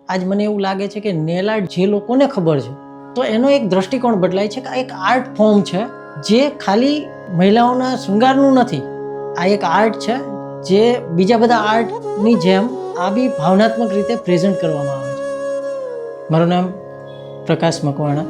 આજ મને એવું લાગે છે કે નેલ આર્ટ જે લોકોને ખબર છે તો એનો એક દ્રષ્ટિકોણ બદલાય છે કે આ એક આર્ટ ફોર્મ છે જે ખાલી મહિલાઓના શૃંગારનું નથી. આ એક આર્ટ છે જે બીજા બધા આર્ટની જેમ આ બી ભાવનાત્મક રીતે પ્રેઝન્ટ કરવામાં આવે છે. મારું નામ પ્રકાશ મકવાણા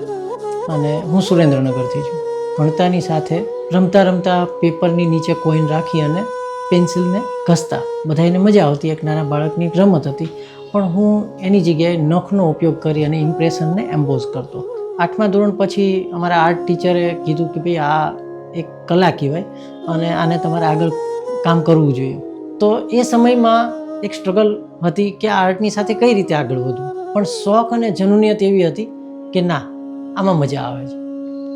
અને હું સુરેન્દ્રનગરથી છું. ભણતાની સાથે રમતા રમતા પેપરની નીચે કોઈન રાખી અને પેન્સિલને ઘસતા બધાને મજા આવતી. એક નાના બાળકની રમત હતી, પણ હું એની જગ્યાએ નખનો ઉપયોગ કરી અને ઇમ્પ્રેશનને એમ્બોઝ કરતો. 8મા ધોરણ પછી અમારા આર્ટ ટીચરે કીધું કે ભાઈ આ એક કલા કહેવાય અને આને તમારે આગળ કામ કરવું જોઈએ. તો એ સમયમાં એક સ્ટ્રગલ હતી કે આ આર્ટની સાથે કઈ રીતે આગળ વધવું, પણ શોખ અને જનૂનિયત એવી હતી કે ના, આમાં મજા આવે છે.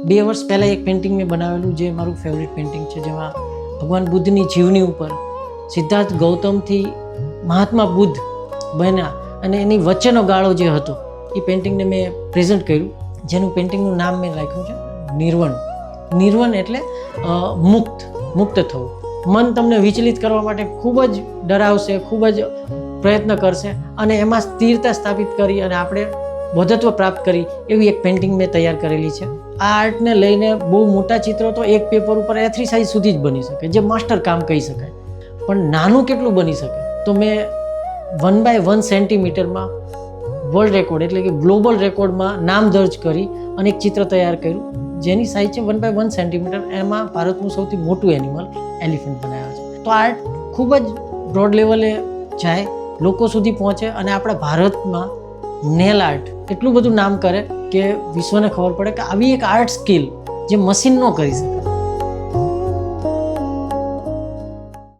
2 વર્ષ પહેલાં એક પેઇન્ટિંગ મેં બનાવેલું જે મારું ફેવરિટ પેઇન્ટિંગ છે, જેમાં ભગવાન બુદ્ધની જીવની ઉપર સિદ્ધાર્થ ગૌતમથી મહાત્મા બુદ્ધ બન્યા અને એની વચ્ચેનો ગાળો જે હતો એ પેઇન્ટિંગને મેં પ્રેઝન્ટ કર્યું, જેનું પેઇન્ટિંગનું નામ મેં રાખ્યું છે નિર્વણ. નિર્વણ એટલે મુક્ત થવું. મન તમને વિચલિત કરવા માટે ખૂબ જ ડરાવશે, ખૂબ જ પ્રયત્ન કરશે અને એમાં સ્થિરતા સ્થાપિત કરી અને આપણે બોધત્વ પ્રાપ્ત કરી એવી એક પેઇન્ટિંગ મેં તૈયાર કરેલી છે. આ આર્ટને લઈને બહુ મોટા ચિત્રો તો એક પેપર ઉપર A3 સાઇઝ સુધી જ બની શકે, જે માસ્ટર કામ કહી શકાય. પણ નાનું કેટલું બની શકે? તો મેં 1x1 સેન્ટીમીટરમાં વર્લ્ડ રેકોર્ડ એટલે કે ગ્લોબલ રેકોર્ડમાં નામ દર્જ કરી અને એક ચિત્ર તૈયાર કર્યું, જેની સાઇઝ છે 1x1 સેન્ટીમીટર. એમાં ભારતનું સૌથી મોટું એનિમલ એલિફન્ટ બનાવ્યો છે. તો આર્ટ ખૂબ જ બ્રોડ લેવલે જાય, લોકો સુધી પહોંચે અને આપણા ભારતમાં નેલ આર્ટ એટલું બધું નામ કરે કે વિશ્વને ખબર પડે કે આવી એક આર્ટ સ્કિલ જે મશીન ન કરી શકે.